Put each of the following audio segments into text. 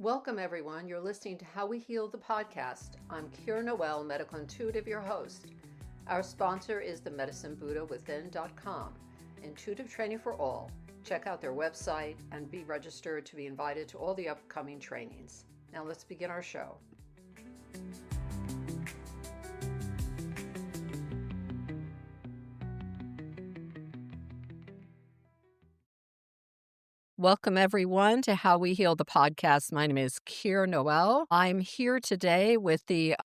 Welcome, everyone. You're listening to How We Heal the podcast. I'm Kira Noel, medical intuitive, your host. Our sponsor is the medicinebuddhawithin.com, intuitive training for all. Check out their website and be registered to be invited to all the upcoming trainings. Now let's begin our show. Welcome, everyone, to How We Heal the podcast. My name is Kira Noel. I'm here today with the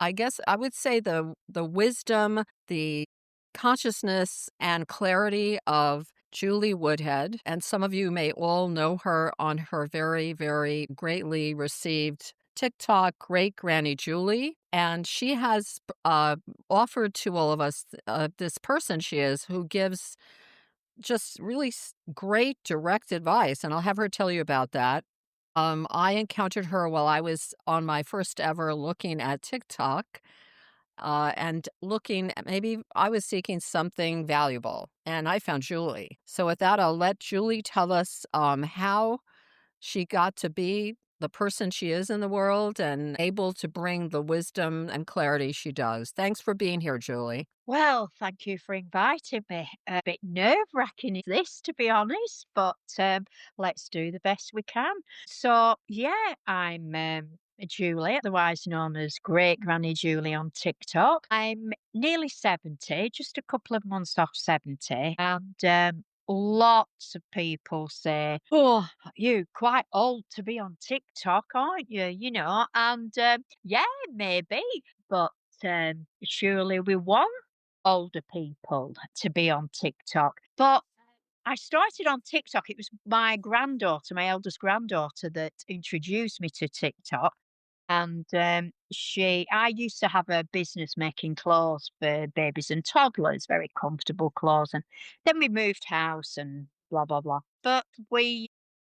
wisdom, the consciousness, and clarity of Julie Woodhead. And some of you may all know her on her very, very greatly received TikTok, Great Granny Julie. And she has offered to all of us this person she is who gives just really great direct advice, and I'll have her tell you about that. I encountered her while I was on my first ever looking at TikTok, and looking at maybe I was seeking something valuable, and I found Julie. So with that, I'll let Julie tell us how she got to be the person she is in the world and able to bring the wisdom and clarity she does. Thanks for being here, Julie. Well, thank you for inviting me. A bit nerve-wracking is this, to be honest, but let's do the best we can. So, yeah, I'm Julie, otherwise known as Great Granny Julie on TikTok. I'm nearly 70, just a couple of months off 70, and lots of people say, "Oh, you're quite old to be on TikTok, aren't you?" And yeah, maybe, but surely we want older people to be on TikTok. But I started on TikTok. It was my granddaughter, my eldest granddaughter, that introduced me to TikTok. And I used to have a business making clothes for babies and toddlers, very comfortable clothes. And then we moved house and blah, blah, blah. But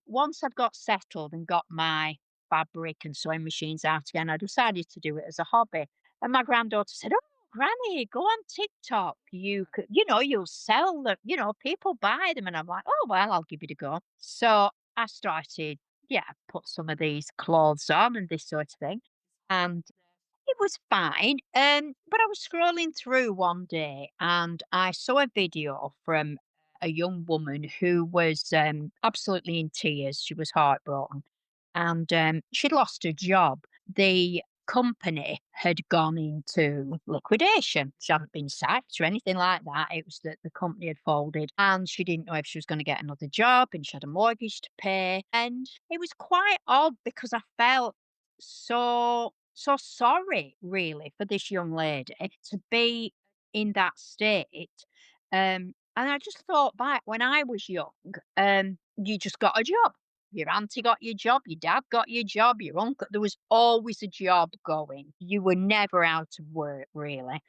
once I'd got settled and got my fabric and sewing machines out again, I decided to do it as a hobby. And my granddaughter said, "Oh, Granny, go on TikTok. You'll sell them. People buy them." And I'm like, "Oh, well, I'll give it a go." So I started, put some of these clothes on and this sort of thing. And it was fine. But I was scrolling through one day and I saw a video from a young woman who was absolutely in tears. She was heartbroken and she'd lost her job. The company had gone into liquidation. She hadn't been sacked or anything like that. It was that the company had folded and she didn't know if she was going to get another job and she had a mortgage to pay. And it was quite odd because I felt so sorry really for this young lady to be in that state. And I just thought back when I was young, you just got a job. Your auntie got your job, your dad got your job, your uncle. There was always a job going. You were never out of work, really.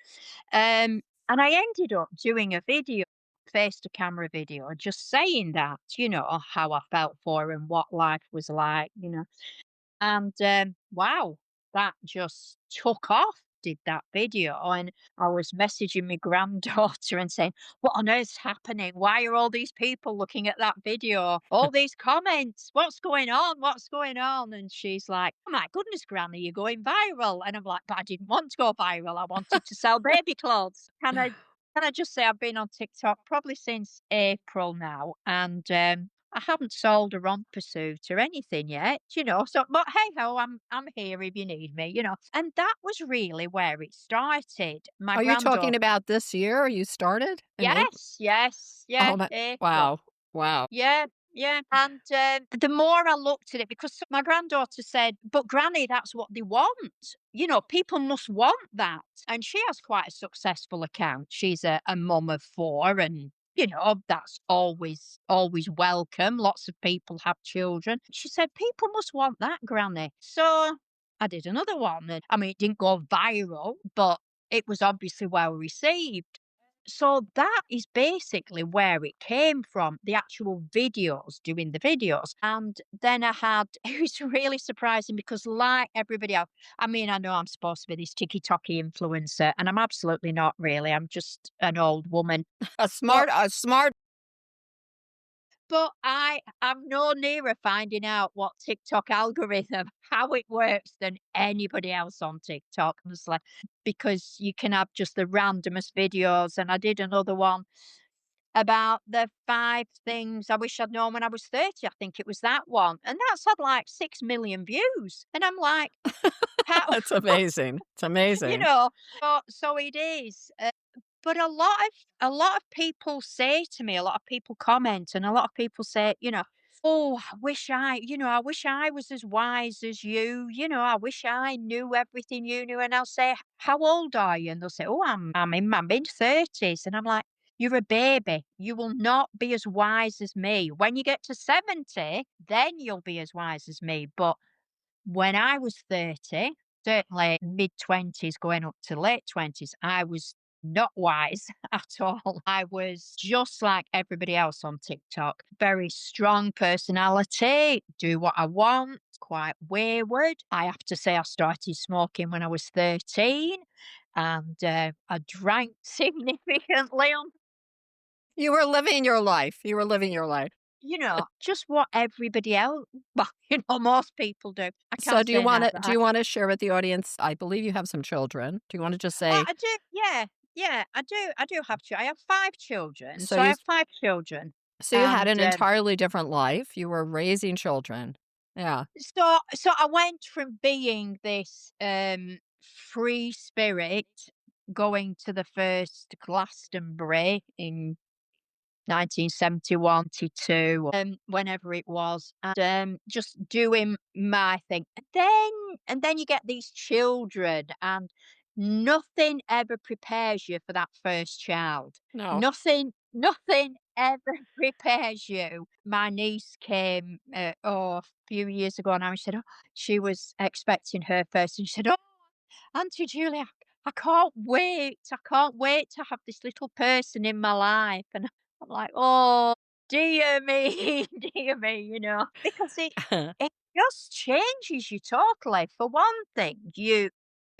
And I ended up doing a video, face to camera video, just saying that, how I felt for her and what life was like. And wow, that just took off. Did that video, and I was messaging my granddaughter and saying, "What on earth's happening? Why are all these people looking at that video? All these comments, what's going on? What's going on?" And she's like, "Oh my goodness, Granny, you're going viral." And I'm like, "But I didn't want to go viral. I wanted to sell baby clothes." Can I just say I've been on TikTok probably since April now, and I haven't sold a romper suit or anything yet. So, but hey ho, I'm here if you need me. And that was really where it started. My Are you talking granddaughter, about this year? You started in April? yes, yes, yeah, Oh, April. wow. Wow. Yeah, yeah. And the more I looked at it, because my granddaughter said, "But Granny, that's what they want. People must want that." And she has quite a successful account. She's a mum of four, and that's always welcome. Lots of people have children. She said, "People must want that, Granny." So I did another one. And I mean, it didn't go viral, but it was obviously well received. So that is basically where it came from, the actual videos, doing the videos. And then I had, it was really surprising because, like everybody else, I mean, I know I'm supposed to be this ticky-tocky influencer, and I'm absolutely not really. I'm just an old woman. A But smart but I'm no nearer finding out what TikTok algorithm, how it works than anybody else on TikTok, honestly, because you can have just the randomest videos. And I did another one about the 5 things I wish I'd known when I was 30. I think it was that one. And that's had like 6 million views. And I'm like, how, It's amazing. It's you amazing. know, so it is. But a lot of people say to me, a lot of people comment, and a lot of people say, "Oh, I wish I was as wise as you. I wish I knew everything you knew." And I'll say, "How old are you?" And they'll say, "Oh, I'm in my mid-30s." And I'm like, "You're a baby. You will not be as wise as me. When you get to 70, then you'll be as wise as me." But when I was 30, certainly mid-20s going up to late 20s, I was not wise at all. I was just like everybody else on TikTok. Very strong personality, do what I want, quite wayward. I have to say I started smoking when I was 13, and I drank significantly on, You were living your life. You were living your life. just what everybody else, well, most people do. I So can't say now that do you wanna share with the audience, I believe you have some children. Do you wanna just Oh, say, I do, yeah, yeah, I do have I have 5 children, so so I have 5 children, you had and, an entirely different life. You were raising children. Yeah. so I went from being this, free spirit going to the first Glastonbury in 1971, 2, whenever it was, and, just doing my thing. And then you get these children, and nothing ever prepares you for that first child. No. Nothing ever prepares you. My niece came, a few years ago now, and she said, "Oh," she was expecting her first, and she said, "Oh, Auntie Julia, I can't wait. I can't wait to have this little person in my life." And I'm like, "Oh, dear me, dear me," because it just changes you totally. For one thing, your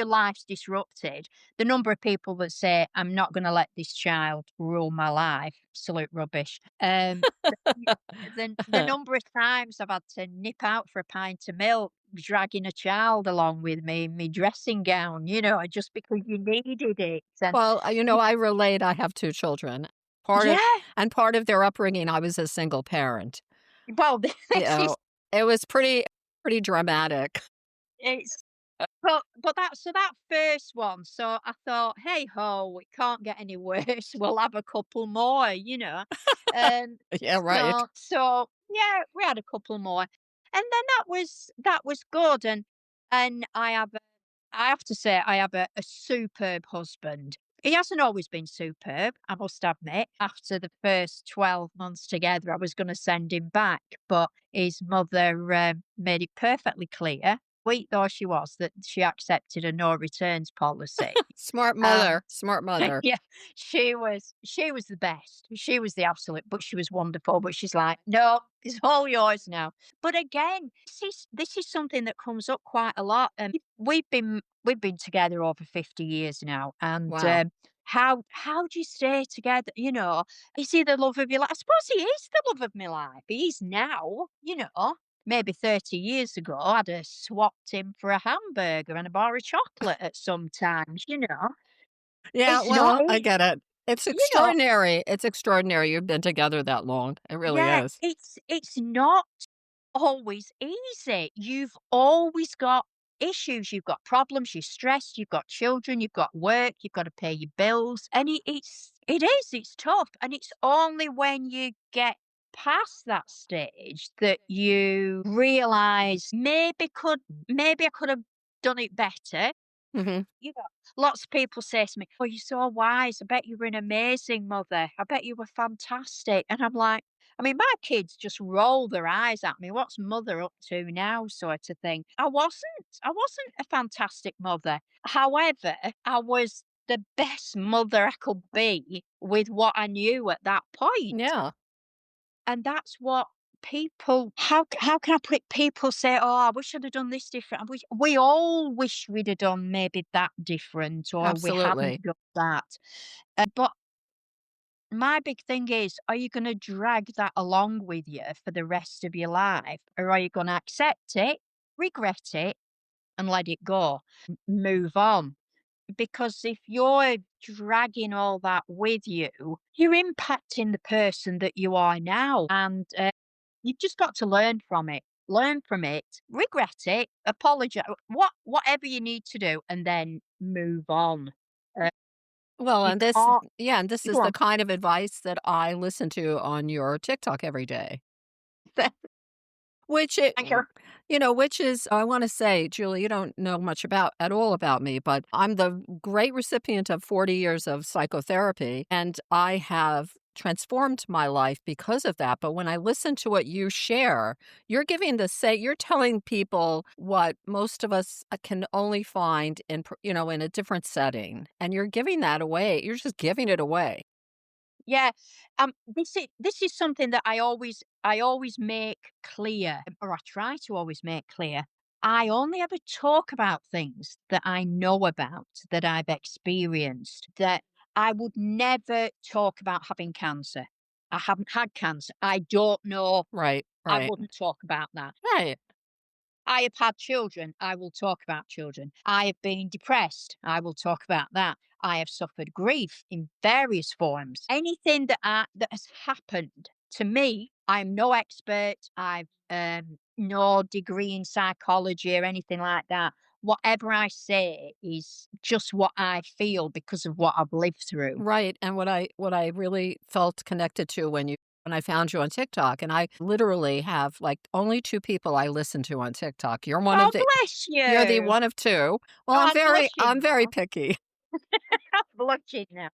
life's disrupted. The number of people that say, "I'm not going to let this child rule my life," absolute rubbish. The number of times I've had to nip out for a pint of milk, dragging a child along with me in my dressing gown, just because you needed it. And Well, y- I relate. I have 2 children. Part of yeah, part of their upbringing, I was a single parent. well, You this is know, it was pretty dramatic. it's but that first one. So I thought, hey ho, it can't get any worse. We'll have a couple more. Um, Yeah, right. so yeah, we had a couple more, and then that was good. And I have to say, I have a superb husband. He hasn't always been superb, I must admit. After the first 12 months together, I was going to send him back, but his mother made it perfectly clear, sweet though she was, that she accepted a no returns policy. Smart And mother, smart mother. yeah, she was the best. She was the absolute, but she was wonderful. But she's like, "No, it's all yours now." But again, this is something that comes up quite a lot. And we've been together over 50 years now. And Wow. how do you stay together? Is he the love of your life? I suppose he is the love of my life. He is now. Maybe 30 years ago, I'd have swapped him for a hamburger and a bar of chocolate at some times. Yeah, It's not well, I ea get it. It's you know extraordinary. It's extraordinary you've been together that long. It really yeah, is. it's not always easy. You've always got issues, you've got problems, you're stressed, you've got children, you've got work, you've got to pay your bills, and it's tough, and it's only when you get past that stage that you realize maybe I could have done it better. Mhm. You know, Lots of people say to me, "Oh, you're so wise. I bet you were an amazing mother. I bet you were fantastic." And I'm like, my kids just roll their eyes at me. What's mother up to now, sort of thing. I wasn't a fantastic mother. However, I was the best mother I could be with what I knew at that point. Yeah, And that's what how can I put it? People say, "Oh, I wish I'd have done this different." We all wish we'd have done maybe that different, or we haven't absolutely. done that. But my big thing is, are you gonna drag that along with you for the rest of your life, or are you gonna accept it, regret it, and let it go? Move on. Because if you're dragging all that with you, you're impacting the person that you are now, and, you've just got to learn from it. Learn from it, regret it, apologize, whatever you need to do, and then move on. Uh, Well, you and this can't yeah, and this Go is the on. kind of advice that I listen to on your TikTok every day. Which it Thank you. which is I wanna say, Julie, you don't know much about at all about me, but I'm the great recipient of 40 years of psychotherapy, and I have transformed my life because of that, but when I listen to what you share, you're telling people what most of us, can only find in a different setting, and you're giving that away. You're just giving it away. Yeah, this is something that I always make clear, or I try to always make clear. I only ever talk about things that I know about, that I've experienced, that I would never talk about having cancer. I haven't had cancer. I don't know. Right, I right. wouldn't talk about that. Right. I have had children. I will talk about children. I have been depressed. I will talk about that. I have suffered grief in various forms. Anything that has happened to me, I'm no expert. I've no degree in psychology or anything like that. Whatever I say is just what I feel because of what I've lived through. Right, and what I really felt connected to when I found you on TikTok, and I literally have, like, only 2 people I listen to on TikTok. Oh, bless You're the you. one of 2. Well, Oh, I'm I'm blushing very now. picky. I'm blushing now.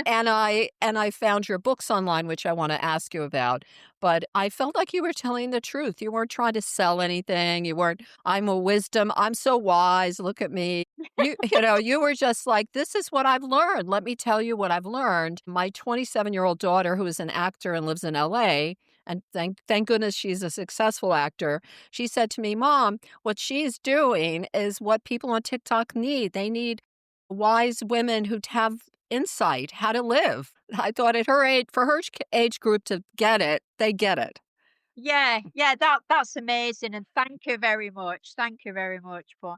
And I found your books online, which I wanna ask you about, but I felt like you were telling the truth. You weren't trying to sell anything. You weren't, I'm so wise, look at me." You were just like, "This is what I've learned. Let me tell you what I've learned." My 27-year-old daughter, who is an actor and lives in LA, and thank goodness she's a successful actor, she said to me, "Mom, what she's doing is what people on TikTok need. They need wise women who have insight, how to live." I thought at her age, for her age group to get it, they get it. Yeah, yeah, that's amazing, and thank you very much. Thank you very much for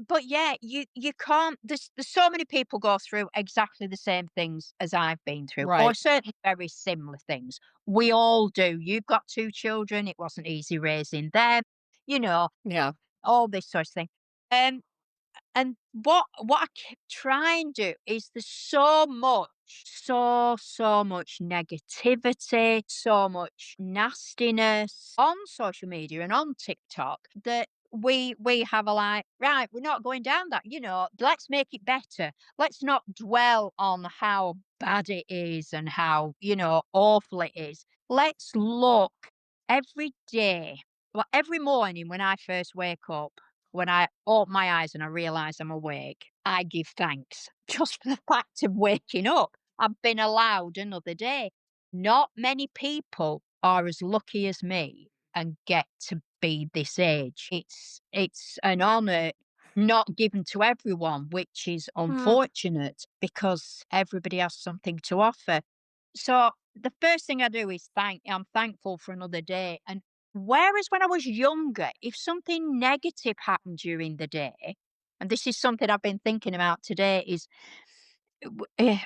but yeah, you can't there's so many people go through exactly the same things as I've been through, or Right. certainly very similar things. We all do. You've got 2 children, it wasn't easy raising them, you know, Yeah. all this sort of thing. Um and what I try and do is there's so much negativity, so much nastiness on social media and on TikTok that we have a like, right, we're not going down that, let's make it better. Let's not dwell on how bad it is and how, awful it is. Let's look every day, well, every morning when I first wake up, when I open my eyes and I realise I'm awake, I give thanks just for the fact of waking up. I've been allowed another day. Not many people are as lucky as me and get to be this age. It's an honour not given to everyone, which is Mm. unfortunate because everybody has something to offer. So the first thing I do is I'm thankful for another day. And whereas when I was younger, if something negative happened during the day, and this is something I've been thinking about today, is oh,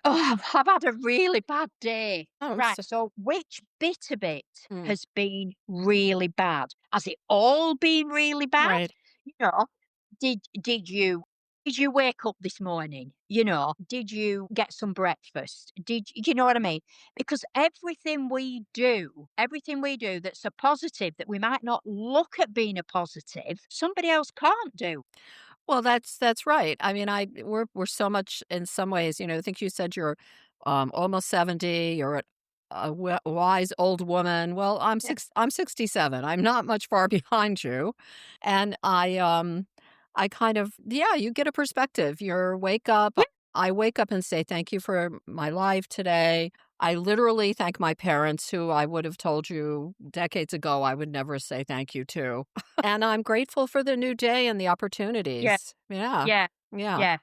I've had a really bad day. Oh, Right. So which bit of it mm, has been really bad? Has it all been really bad? right. You know, did you wake up this morning? Did you get some breakfast? You know what I mean? Because everything we do that's a positive that we might not look at being a positive, somebody else can't do. Well, that's right. I mean, we're so much in some ways, I think you said you're almost 70, you're a wise old woman. Well, Yeah. I'm 67. I'm not much far behind you. And I kind of, yeah, you get a perspective. I wake up and say thank you for my life today. I literally thank my parents, who I would have told you decades ago I would never say thank you to. And I'm grateful for the new day and the Yeah. opportunities. Yeah. Yeah. Yeah. Yeah.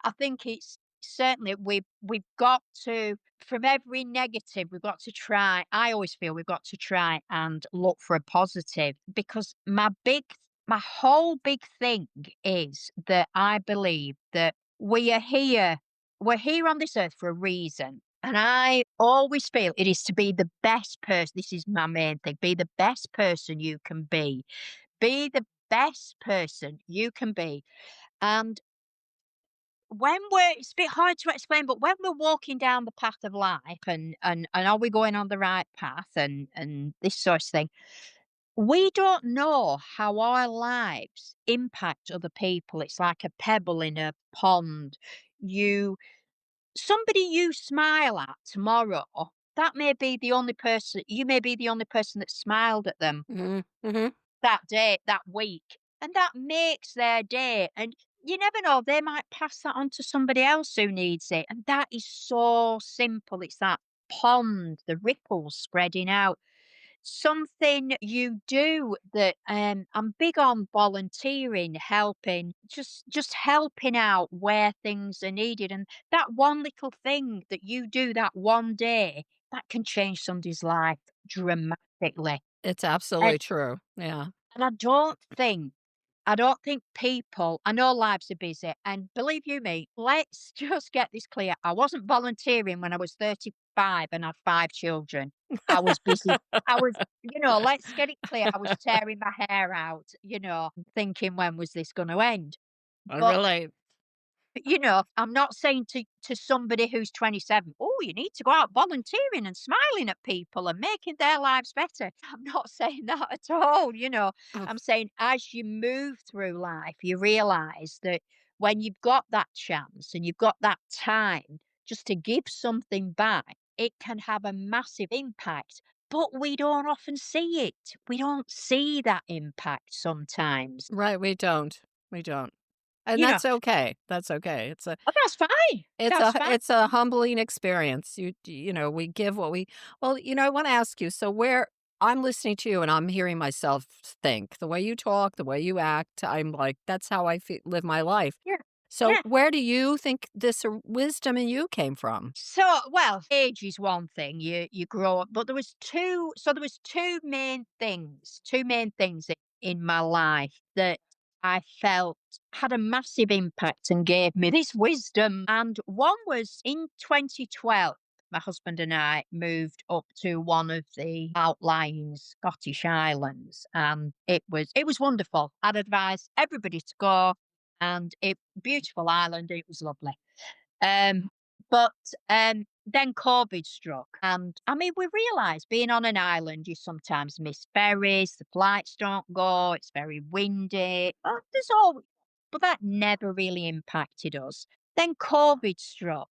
I think it's certainly we've got to. from every negative, we've got to try I always feel we've got to try and look for a positive because my whole big thing is that I believe that we're here on this earth for a reason. And I always feel it is to be the best person. This is my main thing. Be the best person you can be. Be the best person you can be. And when we're it's a bit hard to explain, but when we're walking down the path of life and are we going on the right path and this sort of thing, we don't know how our lives impact other people. It's like a pebble in a pond. You somebody you smile at tomorrow, that may be the only person you may be the only person that smiled at them Mhm, mhm. that day, that week, and that makes their day, and you never know, they might pass that on to somebody else who needs it, and that is so simple. It's that pond, the ripples spreading out. Something you do that, I'm big on volunteering, helping, just helping out where things are needed, and that one little thing that you do that one day, that can change somebody's life dramatically, It's and absolutely true. Yeah. and I don't think people I know lives are busy, and believe you me, let's just get this clear. I wasn't volunteering when I was 35 and had 5 children. I was busy. I was let's get it clear. I was tearing my hair out, thinking, "When was this gonna end?" I But relate. I'm not saying to somebody who's 27, "Oh, you need to go out volunteering and smiling at people and making their lives better." I'm not saying that at all, Oh, I'm saying as you move through life, you realize that when you've got that chance and you've got that time just to give something back, it can have a massive impact. But we don't often see it. We don't see that impact sometimes. right, we don't. We don't. And You know, that's okay. That's okay. oh, that's fine. That's fine. It's a humbling experience. We give what we well, I wanna ask you, so where I'm listening to you and I'm hearing myself think. The way you talk, the way you act, I'm like, that's how I live my life. Yeah. So Yeah. where do you think this wisdom in you came from? Well, age is one thing, you grow up, but there was two main things in my life that I felt had a massive impact and gave me this wisdom. And one was in 2012, my husband and I moved up to one of the outlying Scottish islands, and it was wonderful. I'd advise everybody to go, and it beautiful island, it was lovely. Um, but, then COVID struck, and, I mean, we realised being on an island, you sometimes miss ferries, the flights don't go, it's very windy, there's all but that never really impacted us. Then COVID struck,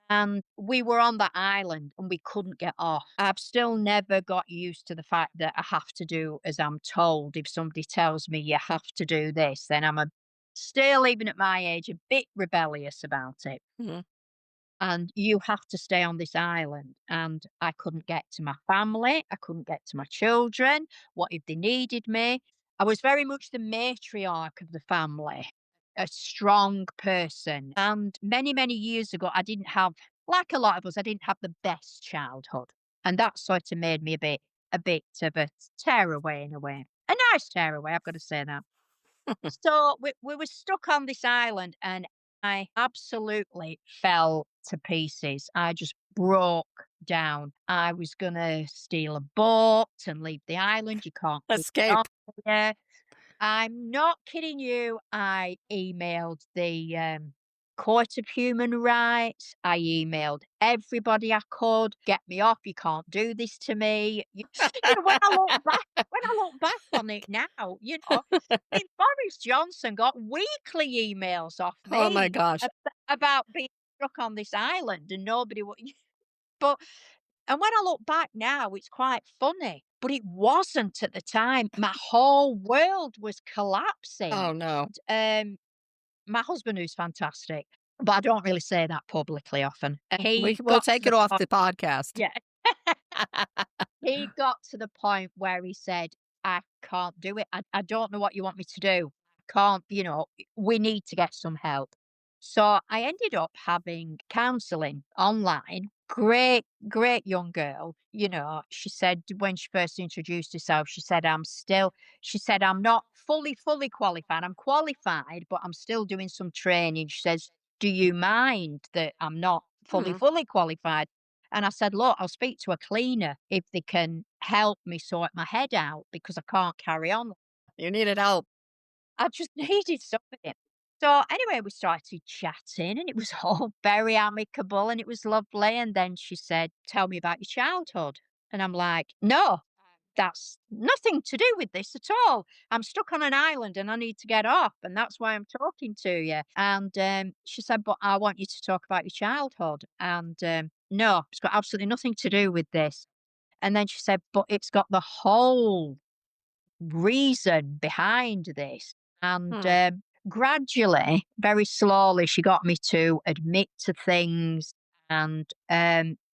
and we were on the island, and we couldn't get off. I've still never got used to the fact that I have to do as I'm told. If somebody tells me you have to do this, then I'm a still, even at my age, a bit rebellious about it. Mhm. And you have to stay on this island. And I couldn't get to my family. I couldn't get to my children. What if they needed me? I was very much the matriarch of the family, a strong person. And many, many years ago, I didn't have, like a lot of us, I didn't have the best childhood. And that sort of made me a bit of a tearaway in a way. A nice tearaway, I've got to say that. So we were stuck on this island and I absolutely fell to pieces. I just broke down. I was gonna steal a boat and leave the island. You can't keep it on Escape. here. I'm not kidding you. I emailed the Court of Human Rights. I emailed everybody I could. Get me off. You can't do this to me. When I look back on it now, I mean, Boris Johnson got weekly emails off Oh my me gosh. about being stuck on this island and nobody would. But and when I look back now, it's quite funny, but it wasn't at the time. My whole world was collapsing. Oh, no. Um, my husband, who's fantastic, but I don't really say that publicly often. He We'll got to take the it off point, the podcast. yeah, he got to the point where he said, "I can't do it. I don't know what you want me to do. I can't. We need to get some help." So I ended up having counselling online Great, great young girl. She said when she first introduced herself, she said, I'm not fully qualified. I'm qualified, but I'm still doing some training. She says, do you mind that I'm not Hmm. fully qualified? And I said, look, I'll speak to a cleaner if they can help me sort my head out because I can't carry on. You needed help. I just needed something. So anyway, we started chatting and it was all very amicable and it was lovely. And then she said, tell me about your childhood. And I'm like, no, that's nothing to do with this at all. I'm stuck on an island and I need to get off. And that's why I'm talking to you. And she said, but I want you to talk about your childhood. And no, it's got absolutely nothing to do with this. And then she said, but it's got the whole reason behind this. And Hmm. gradually, very slowly, she got me to admit to things. And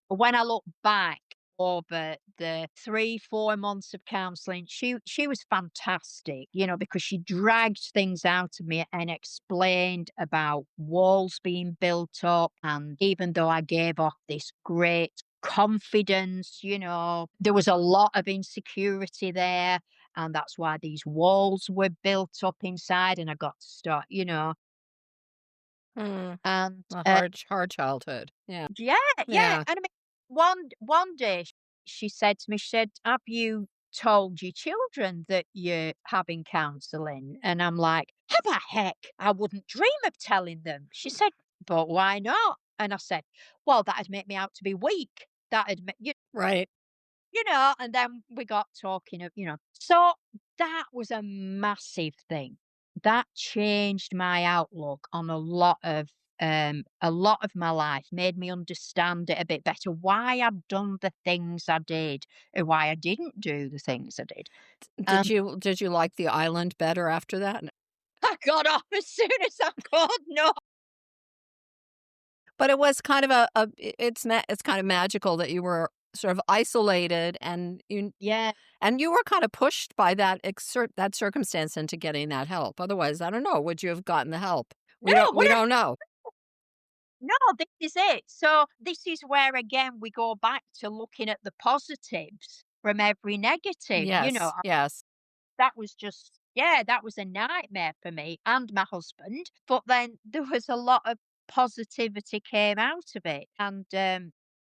when I look back over the 3, 4 months of counseling, she was fantastic, because she dragged things out of me and explained about walls being built up. And even though I gave off this great confidence, there was a lot of insecurity there, and that's why these walls were built up inside, and I got stuck, Hmm. and, A hard childhood. Yeah. yeah, yeah, Yeah. and I mean, one day she said to me, she said, "Have you told your children that you're having counselling?" And I'm like, "Have I heck, I wouldn't dream of telling them." She said, "But why not?" And I said, "Well, that'd make me out to be weak. That'd make Right. and then we got talking so that was a massive thing. That changed my outlook on a lot of my life, made me understand it a bit better, why I'd done the things I did and why I didn't do the things I did. Did And you like the island better after that? I got off as soon as I could. No. But it was kind of it's kind of magical that you were sort of isolated Yeah. and you were kind of pushed by that circumstance into getting that help. Otherwise, I don't know, would you have gotten the help? No, We don't know. no, this is it. So this is where again we go back to looking at the positives from every negative. Yes, yes. That was just yeah, that was a nightmare for me and my husband, but then there was a lot of positivity came out of it, and,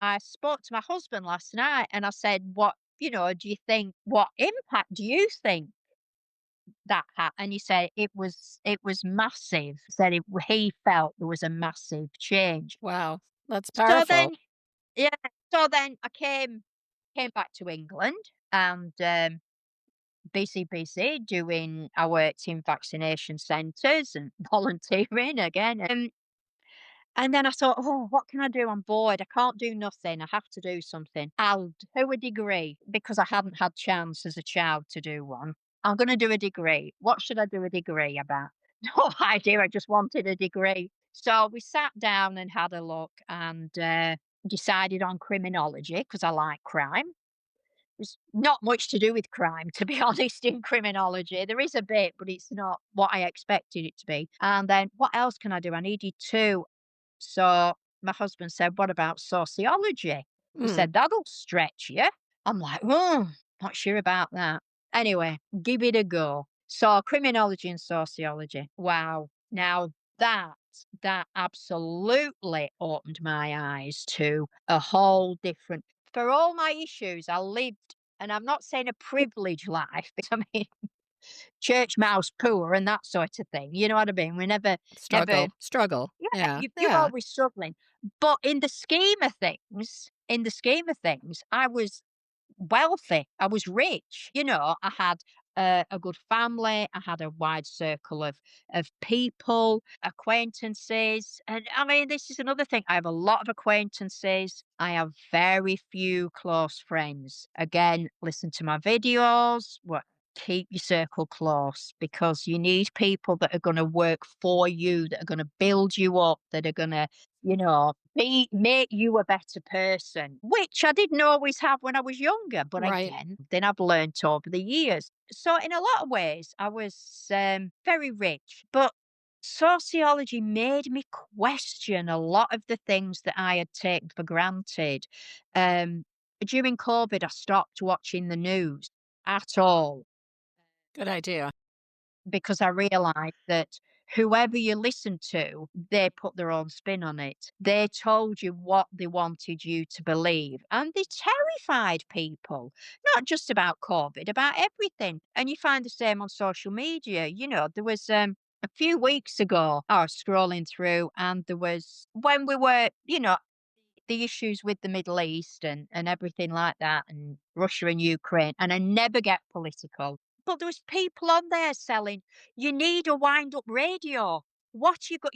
I spoke to my husband last night and I said, do you think what impact do you think that had?" And he said, "It was massive." Said he felt there was a massive change. Wow, that's So powerful. then yeah, so then I came back to England and, busy doing I worked in vaccination centres and volunteering again, and then I thought, "Oh, what can I do? I'm bored. I can't do nothing. I have to do something. I'll do a degree," because I hadn't had chance as a child to do one. "I'm gonna do a degree. What should I do a degree about?" No idea, I just wanted a degree. So we sat down and had a look and, decided on criminology because I like crime. There's not much to do with crime, to be honest, in criminology. There is a bit, but it's not what I expected it to be. And then what else can I do? I needed two. So my husband said, what about sociology? He Mm, said, that'll stretch you. I'm like, oh, not sure about that. Anyway, give it a go. So criminology and sociology. Wow. Now that that absolutely opened my eyes to a whole different for all my issues, I lived, and I'm not saying a privileged life, because I mean, church mouse poor and that sort of thing. You know what I mean? We never, struggle. yeah, Yeah, you're yeah. always struggling. But in the scheme of things, I was wealthy. I was rich. I had a good family. I had a wide circle of people, acquaintances, and I mean, this is another thing. I have a lot of acquaintances. I have very few close friends. Again, listen to my videos. What keep your circle close because you need people that are going to work for you, that are going to build you up, that are going to make you a better person, which I didn't always have when I was younger. But Right. again, then I've learned over the years. So in a lot of ways, I was very rich. But sociology made me question a lot of the things that I had taken for granted. Um, During COVID, I stopped watching the news at all Good idea. because I realized that whoever you listen to, they put their own spin on it. They told you what they wanted you to believe, and they terrified people, not just about COVID, about everything. And you find the same on social media. There was a few weeks ago, I was scrolling through, and there was when we were, the issues with the Middle East and everything like that, and Russia and Ukraine, and I never get political. But there was people on there selling, "You need a wind-up radio. What you got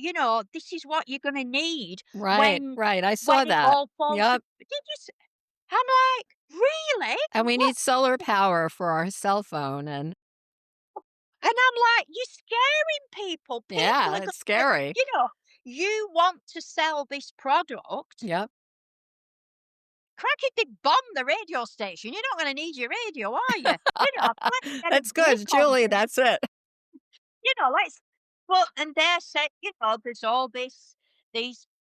this is what you're gonna need Right, right, I saw it that. all falls Yep, Did you s I'm like, "Really? and we What?" need solar power for our cell phone and And I'm like, "You're scaring people. People yeah, are it's gonna," scary. you want to sell this product. Yep. Crack if they bomb the radio station, you're not gonna need your radio, are you? Let's get a That's grip good, on Julie, this. that's it. Let's Well, and they're saying, there's all these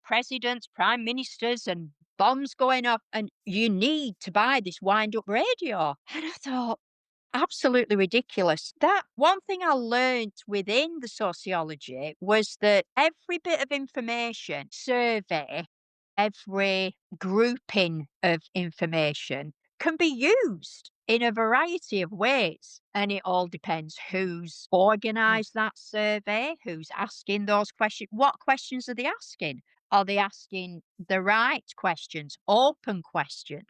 presidents, prime ministers, and bombs going off, and you need to buy this wind-up radio. And I thought, absolutely ridiculous. That one thing I learned within the sociology was that every bit of information, survey, every grouping of information can be used in a variety of ways. And it all depends who's organized that survey, who's asking those questions. What questions are they asking? Are they asking the right questions, open questions,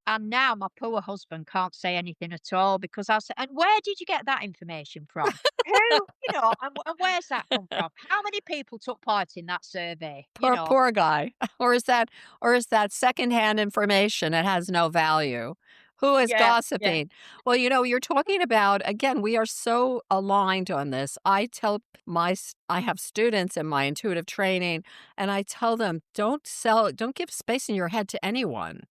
And now my poor husband can't say anything at all because I said, "And where did you get that information from? Who, and where's that come from? How many people took part in that survey?" Poor guy. Or is that secondhand information that has no value? Who is Yeah, yeah, gossiping? Well, you're talking about again, we are so aligned on this. I have students in my intuitive training, and I tell them, don't give space in your head to anyone.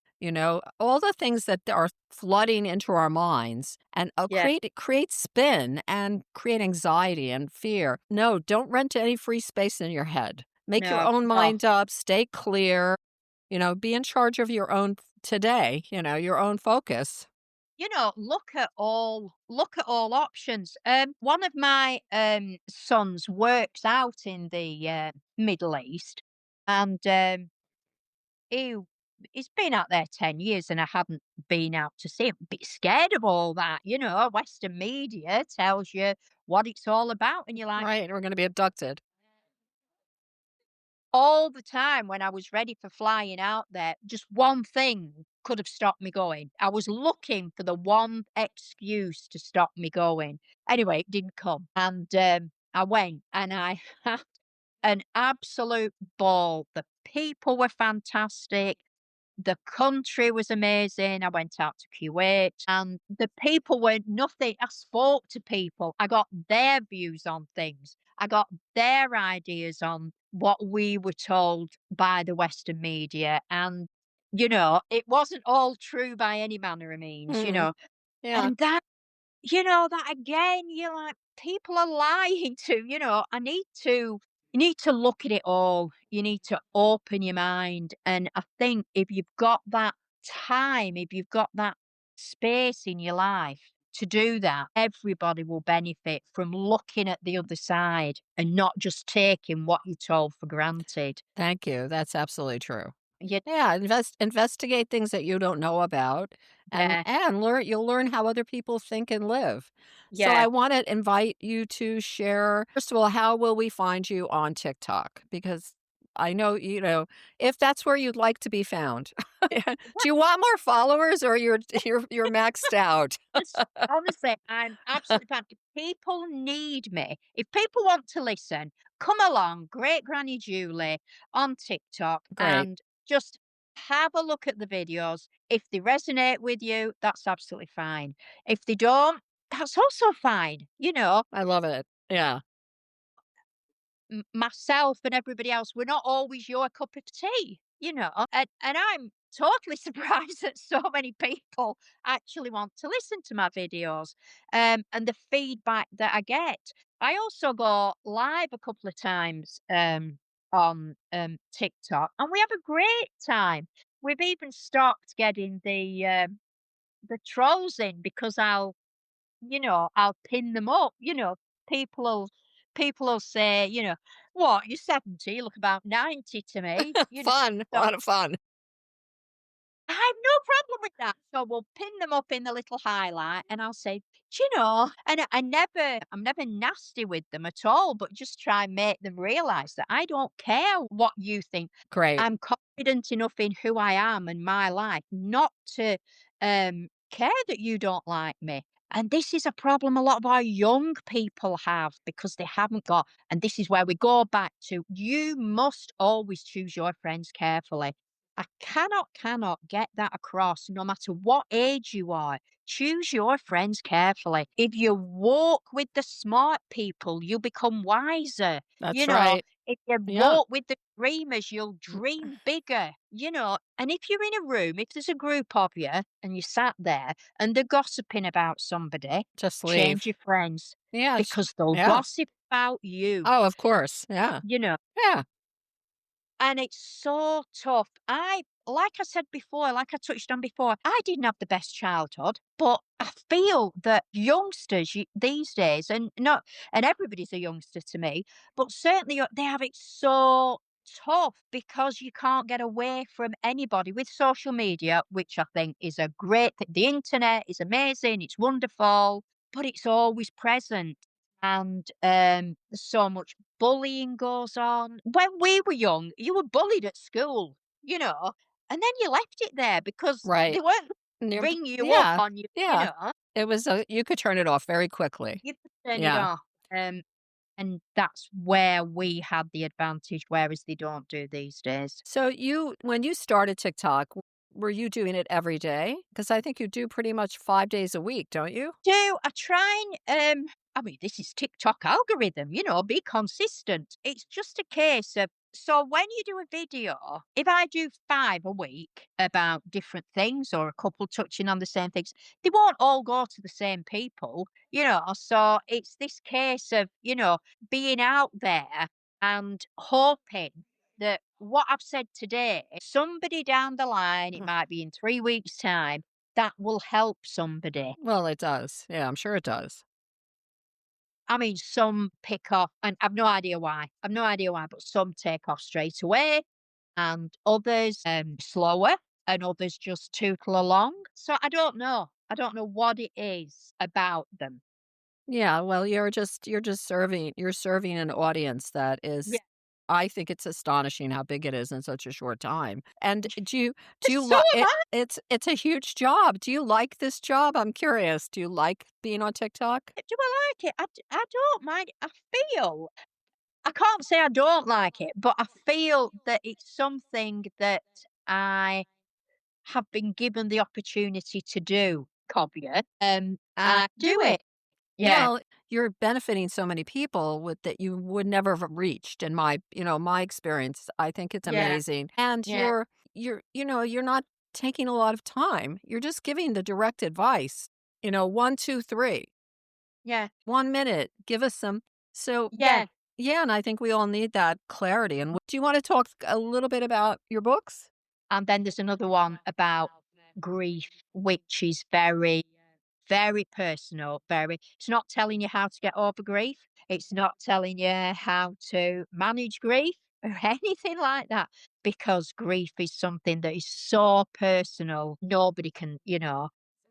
All the things that are flooding into our minds and yeah. create spin and create anxiety and fear. No, don't rent any free space in your head. Make your No. own Oh, mind up, stay clear, be in charge of your own today, your own focus. look at all options. One of my sons works out in the Middle East, and he he's been out there 10 years, and I haven't been out to see him. Bit scared of all that, Western media tells you what it's all about, and you're like, Right, we're gonna be abducted. all the time when I was ready for flying out there, just one thing could have stopped me going. I was looking for the one excuse to stop me going. Anyway, it didn't come. And I went, and I had an absolute ball. The people were fantastic. The country was amazing. I went out to Kuwait, and the people were nothing. I spoke to people. I got their views on things. I got their ideas on what we were told by the Western media. And, it wasn't all true by any manner of means, Mm, yeah, And that again, you're like, people are lying to, you need to look at it all. You need to open your mind. And I think if you've got that time, if you've got that space in your life to do that, everybody will benefit from looking at the other side and not just taking what you're told for granted. thank you, that's absolutely true. Yeah, Yeah, investigate things that you don't know about and yeah, you'll learn how other people think and live. So yeah. I want to invite you to share first of all, how will we find you on TikTok? Because I know, if that's where you'd like to be found. Do you want more followers or you're maxed out? Honestly, I'm absolutely fine. If people need me, if people want to listen, come along, Great Granny Julie on TikTok, Great. and just have a look at the videos. If they resonate with you, that's absolutely fine. If they don't, that's also fine. I love it. Yeah. Myself and everybody else, we're not always your cup of tea, and I'm totally surprised that so many people actually want to listen to my videos, and the feedback that I get. I also go live a couple of times, on, TikTok, and we have a great time. We've even stopped getting the trolls in because I'll pin them up, people'll people'll say, "What, you're 70, you look about 90 to me," Fun, a so lot of fun. I have no problem with that. So we'll pin them up in the little highlight and I'll say, "Do you know?" And I'm never nasty with them at all, but just try and make them realize that I don't care what you think. Great. I'm confident enough in who I am and my life not to care that you don't like me. And this is a problem a lot of our young people have because they haven't got, and this is where we go back to, you must always choose your friends carefully. I cannot get that across no matter what age you are. Choose your friends carefully. If you walk with the smart people, you become wiser. That's right. If you Yeah. walk with the dreamers, you'll dream bigger. And if you're in a room, if there's a group of you and you sat there and they're gossiping about somebody, Just leave. change your friends Yeah, because they'll yeah. gossip about you, Oh, of course. Yeah. you know. Yeah. And it's so tough. Like I said before, like I touched on before, I didn't have the best childhood, but I feel that youngsters these days, and everybody's a youngster to me, but certainly they have it so tough because you can't get away from anybody with social media, which I think is a great thing. The internet is amazing, it's wonderful, but it's always present. And so much bullying goes on. When we were young, you were bullied at school, and then you left it there because Right. they weren't Near ring you up yeah. on you, Yeah. It was a you could turn it off very quickly. you could turn it Yeah. off. And that's where we had the advantage, whereas they don't do these days. So you when you started TikTok, were you doing it every day? Because I think you do pretty much 5 days a week, don't you? Do I try I mean, this is TikTok algorithm, be consistent. It's just a case of, so when you do a video, if I do 5 a week about different things or a couple touching on the same things, they won't all go to the same people, so it's this case of, being out there and hoping that what I've said today, somebody down the line, it Mhm. might be in 3 weeks' time, that will help somebody. Well, it does. Yeah, I'm sure it does. I mean, some pick off, and I've no idea why. I've no idea why, but some take off straight away, and others slower, and others just tootle along. So I don't know. I don't know what it is about them. Yeah, well, you're just serving an audience that Yeah, is I think it's astonishing how big it is in such a short time. And do you so like am it I. it's a huge job. Do you like this job? I'm curious. Do you like being on TikTok? Do I like it? I don't mind. I can't say I don't like it, but I feel that it's something that I have been given the opportunity to do. Cobia. I do Do it. it. Yeah, Well, you're benefiting so many people with that you would never have reached in my experience. I think it's yeah, amazing. And yeah, you're not taking a lot of time. You're just giving the direct advice. 1, 2, 3, yeah, 1 minute, give us some so yeah. yeah, and I think we all need that clarity. And do you want to talk a little bit about your books? And then there's another one about grief, which is very, very personal. It's not telling you how to get over grief. It's not telling you how to manage grief or anything like that, because grief is something that is so personal. Nobody can,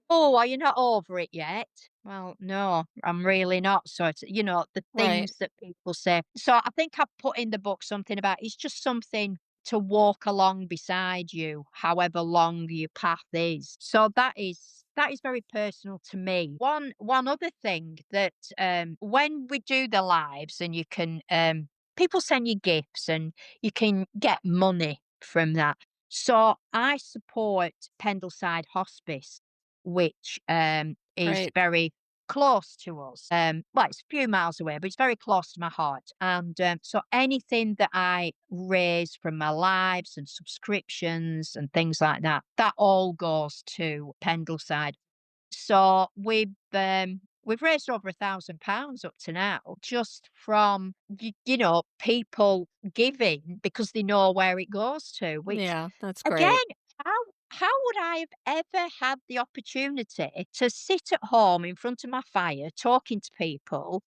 "Oh, are you not over it yet?" Well, no, I'm really not. So it's, the Right. things that people say. So I think I've put in the book something about, it's just something to walk along beside you, however long your path is. So that is very personal to me. One other thing that when we do the lives, and you can people send you gifts and you can get money from that. So I support Pendleside Hospice, which is Great. very close to us. Well, it's a few miles away, but it's very close to my heart. And so anything that I raise from my lives and subscriptions and things like that, that all goes to Pendleside. So we've raised over £1,000 up to now, just from people giving because they know where it goes to. Which Yeah, that's again, great. how how would I have ever had the opportunity to sit at home in front of my fire, talking to people,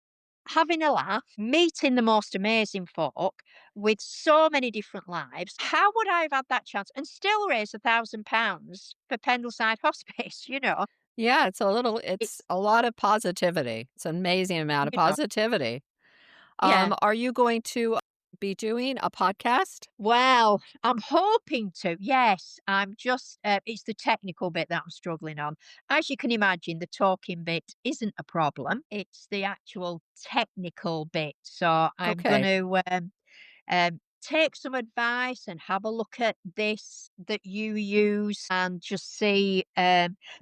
having a laugh, meeting the most amazing folk with so many different lives? How would I have had that chance and still raise £1,000 for Pendleside Hospice? Yeah, it's It's a lot of positivity. It's an amazing amount of you know, positivity. yeah. Are you going to be doing a podcast? Well, I'm hoping to. Yes, I'm just, it's the technical bit that I'm struggling on. As you can imagine, the talking bit isn't a problem. It's the actual technical bit. So I'm going Okay. to take some advice and have a look at this that you use and just see,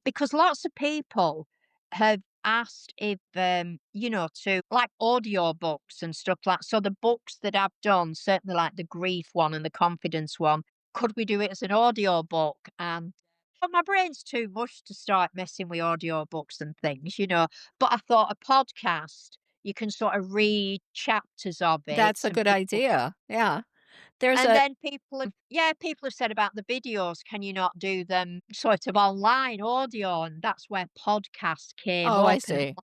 because lots of people have asked if, to like audio books and stuff like. So the books that I've done, certainly like the grief one and the confidence one, could we do it as an audio book? And but my brain's too mush to start messing with audio books and things. But I thought a podcast, you can sort of read chapters of it That's a and good people idea. Yeah. There's and a then people have said about the videos, can you not do them sort of online audio? And that's where podcast came Oh, I up. And I'm see. like,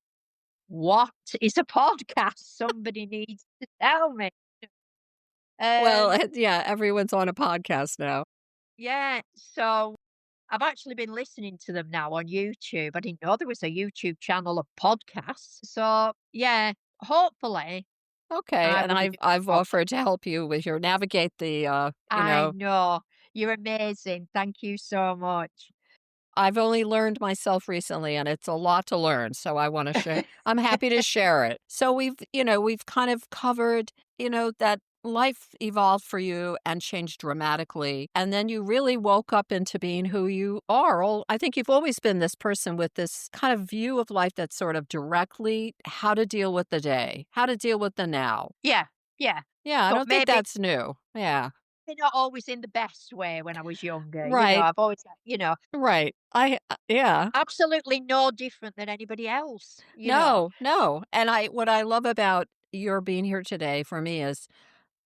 what is a podcast? Somebody needs to tell me. Well, Um, yeah, everyone's on a podcast now. yeah, so I've actually been listening to them now on YouTube. I didn't know there was a YouTube channel of podcasts. So yeah, hopefully Okay, I and will be I've doing. offered to help you with your navigate I know. You're amazing. Thank you so much. I've only learned myself recently and it's a lot to learn, so I wanna share I'm happy to share it. So we've kind of covered, that life evolved for you and changed dramatically, and then you really woke up into being who you are. I think you've always been this person with this kind of view of life that's sort of directly how to deal with the day, how to deal with the now. Yeah, yeah. Yeah, I But don't think maybe that's new. Yeah. not always in the best way when I was younger. Right, I've always, right. Yeah. absolutely no different than anybody else. No, no, and I what I love about your being here today for me is,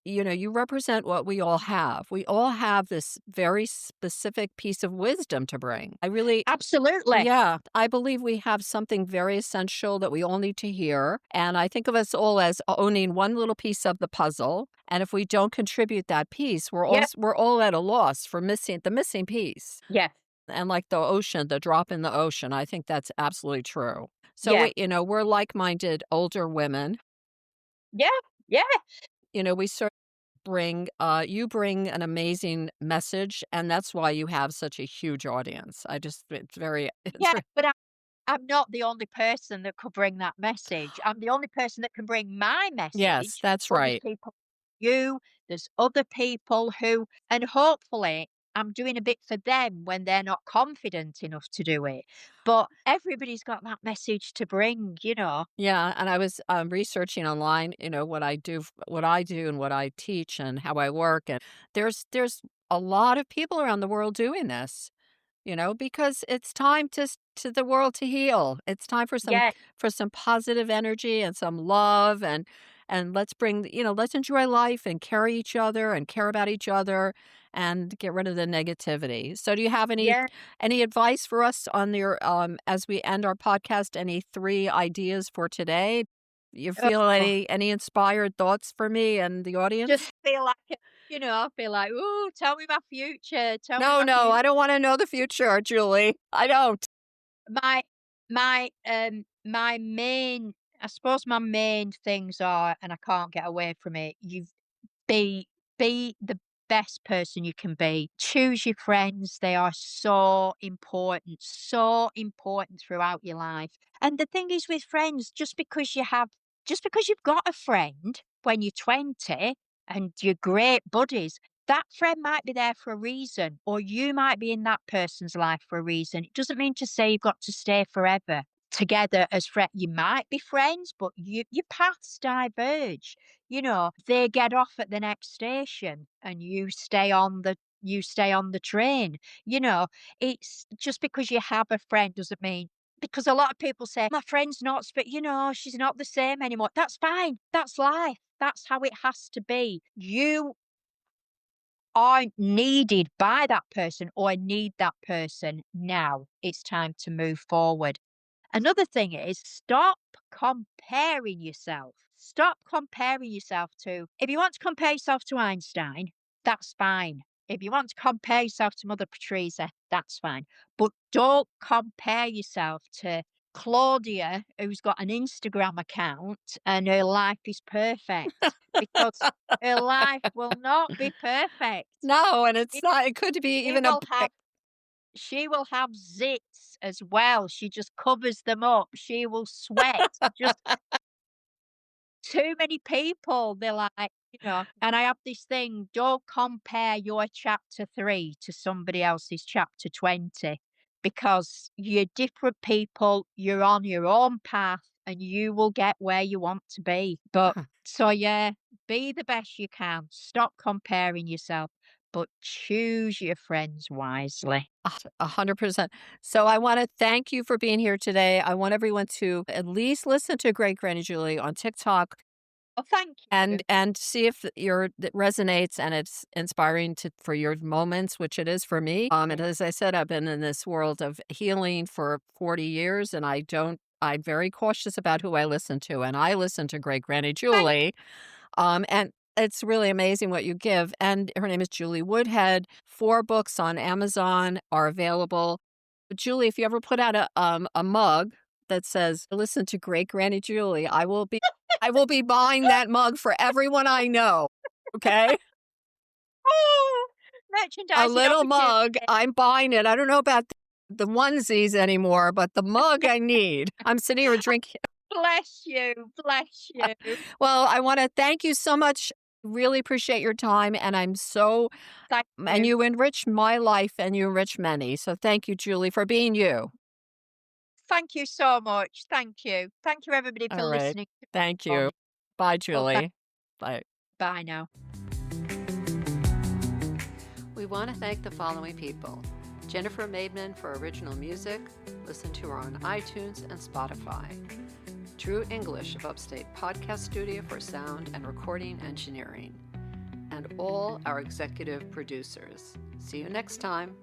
you represent what we all have. We all have this very specific piece of wisdom to bring. Absolutely. Yeah, I believe we have something very essential that we all need to hear, and I think of us all as owning one little piece of the puzzle, and if we don't contribute that piece, Yep. we're all at a loss for missing the missing piece. Yeah. And like the ocean, the drop in the ocean, I think that's absolutely true. So Yeah. we're like-minded older women. Yeah. Yeah. We sort of you bring an amazing message, and that's why you have such a huge audience. It's very, it's Yeah. very, But I'm not the only person that could bring that message. I'm the only person that can bring my yes, message, that's but there's right. people like you, there's other people who, and hopefully I'm doing a bit for them when they're not confident enough to do it. But everybody's got that message to bring. Yeah, and I was researching online, what I do and what I teach and how I work, and there's a lot of people around the world doing this. Because it's time to the world to heal. It's time Yeah, for some positive energy and some love and let's enjoy life and carry each other and care about each other and get rid of the negativity. So do you have yeah. any advice for us on your as we end our podcast, any 3 ideas for today? You feel Oh, any inspired thoughts for me and the just audience? feel like I feel like, "Ooh, tell me my future, tell me No, my no, future." I don't wanna know the future, Julie. I don't. My my main I suppose my main things are, and I can't get away from it, be be the best person you can be. Choose your friends. They are so important throughout your life. And the thing is with friends, just because you've got a friend when you're 20 and you're great buddies, that friend might be there for a reason, or you might be in that person's life for a reason. It doesn't mean to say you've got to stay forever. together as friends. You might be friends, but your paths diverge. They get off at the next station and you stay on the train. It's just because you have a friend doesn't mean, because a lot of people say, my friend's not, she's not the same anymore. That's fine. That's life. That's how it has to be. You aren't needed by that person, or need that person now. It's time to move forward. Another thing is, stop comparing yourself. Stop comparing yourself to, if you want to compare yourself to Einstein, that's fine. If you want to compare yourself to Mother Teresa, that's fine. But don't compare yourself to Claudia, who's got an Instagram account and her life is perfect, because her life will not be perfect. No, and it's She not, it could be she even a will have she will have zits as well. She just covers them up. She will sweat. Just too many people. They're and I have this thing, don't compare your chapter 3 to somebody else's chapter 20, because you're different people. You're on your own path and you will get where you want to be. But so, yeah, be the best you can. Stop comparing yourself, but choose your friends wisely. 100%. So I want to thank you for being here today. I want everyone to at least listen to Great Granny Julie on TikTok Oh, thank you. and see if it resonates and it's inspiring for your moments, which it is for me. And as I said, I've been in this world of healing for 40 years, and I'm very cautious about who I listen to, and I listen to Great Granny Thank Julie. And it's really amazing what you give. And her name is Julie Woodhead. 4 books on Amazon are available. But Julie, if you ever put out a mug that says "Listen to Great Granny Julie," I will be buying that mug for everyone I know. Okay, Oh, a merchandising little opportunity. mug. I'm buying it. I don't know about the onesies anymore, but the mug I need. I'm sitting here drinking. Bless you, bless you. Well, I want to thank you so much. Really appreciate your time, and Thank and you. you enrich my life and you enrich many. So thank you, Julie, for being you. Thank you so much. Thank you. Thank you, everybody, for All right. listening to Thank me on. you. Bye, Well, Julie. Bye. bye now. We want to thank the following people: Jennifer Maidman for original music. Listen to her on iTunes and Spotify. True English of Upstate Podcast Studio for sound and recording engineering. And all our executive producers. See you next time.